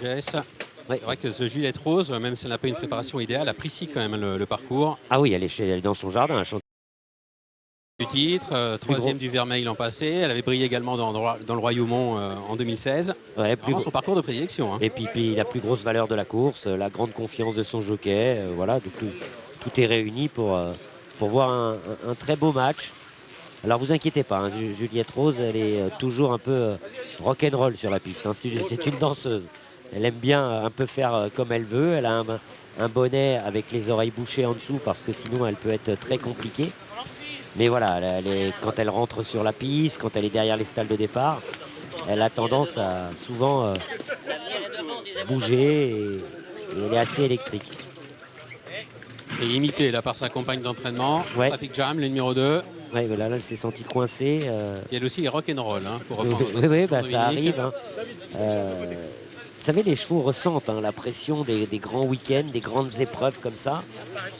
Jess. C'est vrai que The Juliette Rose, même si elle n'a pas une préparation idéale, apprécie quand même le parcours. Ah oui, elle est dans son jardin. Du titre, troisième du Vermeil l'an passé. Elle avait brillé également dans le Royaumont en 2016. Ouais, C'est vraiment son parcours de prédilection. Hein. Et puis la plus grosse valeur de la course, la grande confiance de son jockey. Voilà, tout est réuni pour voir un très beau match. Alors vous inquiétez pas, hein, Juliette Rose, elle est toujours un peu rock'n'roll sur la piste. Hein. C'est une danseuse. Elle aime bien un peu faire comme elle veut. Elle a un bonnet avec les oreilles bouchées en dessous parce que sinon elle peut être très compliquée. Mais voilà, quand elle rentre sur la piste, quand elle est derrière les stalles de départ, elle a tendance à souvent bouger et elle est assez électrique. Et imitée là par sa compagne d'entraînement, Ouais. Traffic Jam, le numéro 2. Ouais, voilà, là, elle s'est sentie coincée. Et elle aussi est rock'n'roll, hein, pour reprendre. Oui, bah, ça arrive. Hein. Vous savez, les chevaux ressentent la pression des grands week-ends, des grandes épreuves comme ça,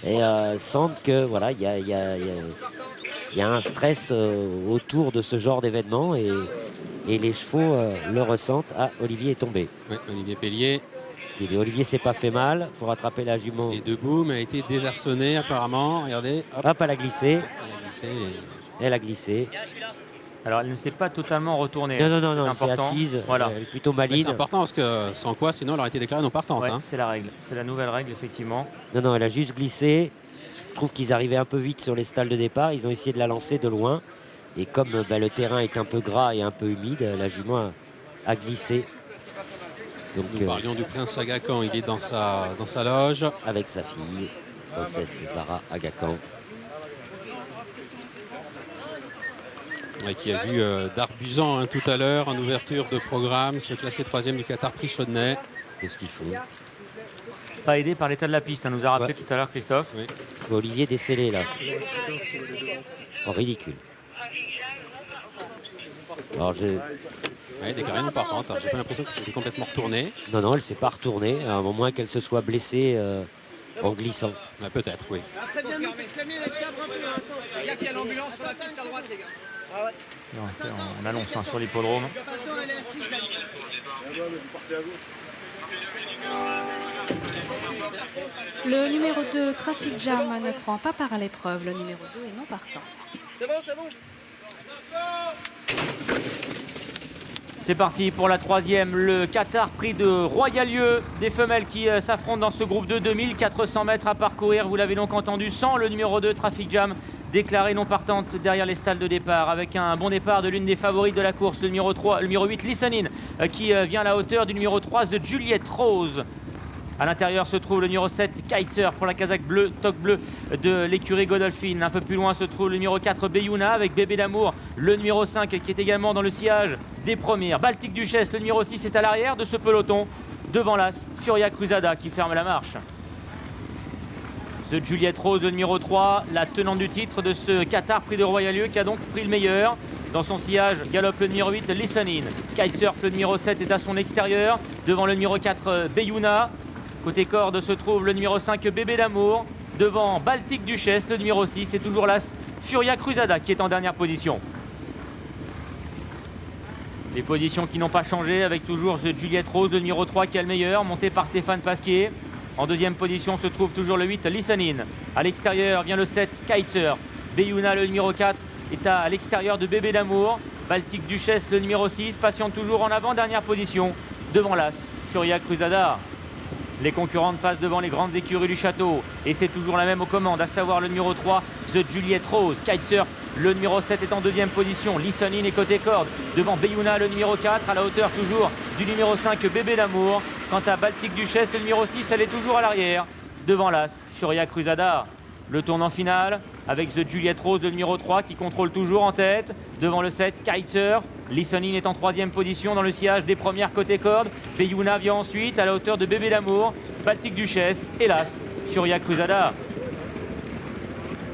et sentent que voilà, il y a un stress autour de ce genre d'événement, et les chevaux le ressentent. Ah, Olivier est tombé. Oui, Olivier Pellier. Et Olivier s'est pas fait mal, il faut rattraper la jument. Et debout, mais a été désarçonné apparemment. Regardez. Hop, elle a glissé. Elle a glissé. Elle a glissé. Alors, elle ne s'est pas totalement retournée. Non, elle s'est assise. Voilà. Elle est plutôt maligne. C'est important parce que sans quoi, sinon, elle aurait été déclarée non partante. Ouais, hein. c'est la règle. C'est la nouvelle règle, effectivement. Non, elle a juste glissé. Je trouve qu'ils arrivaient un peu vite sur les stalles de départ. Ils ont essayé de la lancer de loin. Et comme le terrain est un peu gras et un peu humide, la jument a glissé. Donc, nous parlions du prince Agacan. Il est dans sa loge. Avec sa fille, princesse Zara Agacan. Et qui a vu Darbuzan tout à l'heure en ouverture de programme se classer 3e du Qatar Prix Chaudnay. Qu'est-ce qu'ils font? Pas aidé par l'état de la piste, nous a rappelé tout à l'heure Christophe. Oui. Je vois Olivier déceler là. Oh, ridicule. Alors déclarée non partante. J'ai pas l'impression que c'était complètement retournée. Non, elle s'est pas retournée, à moins qu'elle se soit blessée en glissant. Peut-être, oui. On annonce sur l'hippodrome. Le numéro 2, Traffic Jam, ne prend pas part à l'épreuve. Le numéro 2 est non partant. C'est bon. C'est parti pour la troisième, le Qatar Prix de Royal-Lieu. Des femelles qui s'affrontent dans ce groupe de 2400 mètres à parcourir. Vous l'avez donc entendu, sans le numéro 2, Traffic Jam, déclarée non partante derrière les stalles de départ. Avec un bon départ de l'une des favorites de la course, le numéro 8, Listenin, qui vient à la hauteur du numéro 3 de Juliette Rose. À l'intérieur se trouve le numéro 7, Kitesurf pour la casaque bleue, toque bleu de l'écurie Godolphin. Un peu plus loin se trouve le numéro 4, Beyouna avec Bébé d'amour. Le numéro 5 qui est également dans le sillage des premières. Baltic Duchesse, le numéro 6 est à l'arrière de ce peloton. Devant l'As, Furia Cruzada qui ferme la marche. The Juliette Rose, le numéro 3, la tenante du titre de ce Qatar Prix de Royal-Lieu qui a donc pris le meilleur. Dans son sillage, galope le numéro 8, Listenin. Kitesurf, le numéro 7, est à son extérieur. Devant le numéro 4, Beyouna. Côté corde se trouve le numéro 5, Bébé d'amour. Devant Baltic Duchesse, le numéro 6, et toujours l'As, Furia Cruzada qui est en dernière position. Les positions qui n'ont pas changé avec toujours The Juliette Rose, le numéro 3 qui est le meilleur, monté par Stéphane Pasquier. En deuxième position se trouve toujours le 8, Listenin. À l'extérieur vient le 7, Kitesurf. Beyouna, le numéro 4, est à l'extérieur de Bébé d'amour. Baltic Duchesse, le numéro 6, patiente toujours en avant, dernière position. Devant l'As, Furia Cruzada. Les concurrentes passent devant les grandes écuries du château. Et c'est toujours la même aux commandes, à savoir le numéro 3, The Juliette Rose. Kitesurf, le numéro 7 est en deuxième position. Listenin est côté corde. Devant Beyouna, le numéro 4, à la hauteur toujours du numéro 5, Bébé d'amour. Quant à Baltic Duchesse, le numéro 6, elle est toujours à l'arrière. Devant l'As, Furia Cruzada. Le tournant final avec The Juliette Rose, le numéro 3, qui contrôle toujours en tête. Devant le 7, Kitesurf. Listenin est en troisième position dans le sillage des premières côté corde. Beyouna vient ensuite à la hauteur de Bébé d'amour. Baltic Duchesse, hélas, Furia Cruzada.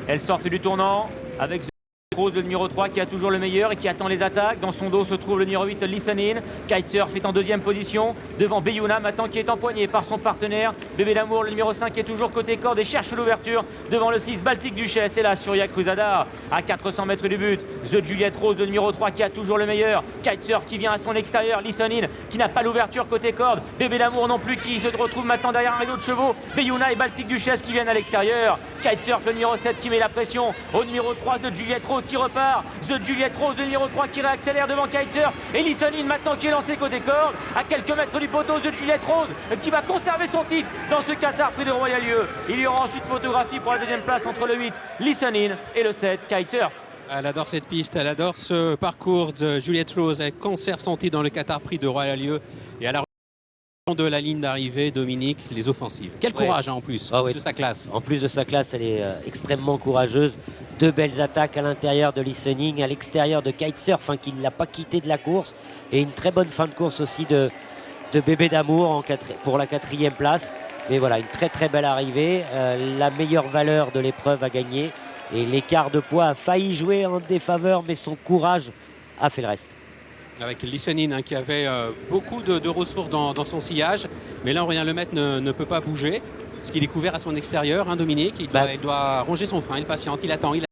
Elles sortent du tournant avec The Rose, le numéro 3 qui a toujours le meilleur et qui attend les attaques. Dans son dos se trouve le numéro 8, Listenin. Kitesurf est en deuxième position devant Beyuna maintenant qui est empoigné par son partenaire. Bébé d'amour, le numéro 5 est toujours côté corde et cherche l'ouverture devant le 6, Baltic Duchesse. Et là, Surya Cruzada à 400 mètres du but. The Juliette Rose, le numéro 3 qui a toujours le meilleur. Kitesurf qui vient à son extérieur. Listenin qui n'a pas l'ouverture côté corde. Bébé d'amour non plus qui se retrouve maintenant derrière un rideau de chevaux. Beyuna et Baltic Duchesse qui viennent à l'extérieur. Kitesurf, le numéro 7 qui met la pression au numéro 3 de Juliette Rose qui repart. The Juliette Rose, le numéro 3 qui réaccélère devant Kitesurf. Et Listenin maintenant qui est lancé côté corde. À quelques mètres du poteau, The Juliette Rose qui va conserver son titre dans ce Qatar Prix de Royal-Lieu. Il y aura ensuite photographie pour la deuxième place entre le 8, Listenin, et le 7, Kitesurf. Elle adore cette piste, elle adore ce parcours de Juliette Rose. Elle conserve son titre dans le Qatar Prix de Royal-Lieu. Et à la de la ligne d'arrivée, Dominique, les offensives. Quel courage en plus de sa classe. En plus de sa classe, elle est extrêmement courageuse. Deux belles attaques à l'intérieur de Listening, à l'extérieur de Kitesurf, qui ne l'a pas quitté de la course. Et une très bonne fin de course aussi de Bébé d'amour pour la 4e place. Mais voilà, une très très belle arrivée. La meilleure valeur de l'épreuve a gagné. Et l'écart de poids a failli jouer en défaveur, mais son courage a fait le reste. Avec Listenin qui avait beaucoup de ressources dans son sillage. Mais là, Aurélien Lemaitre ne peut pas bouger. Parce qu'il est couvert à son extérieur, Dominique. Il doit ronger son frein, il patiente, il attend.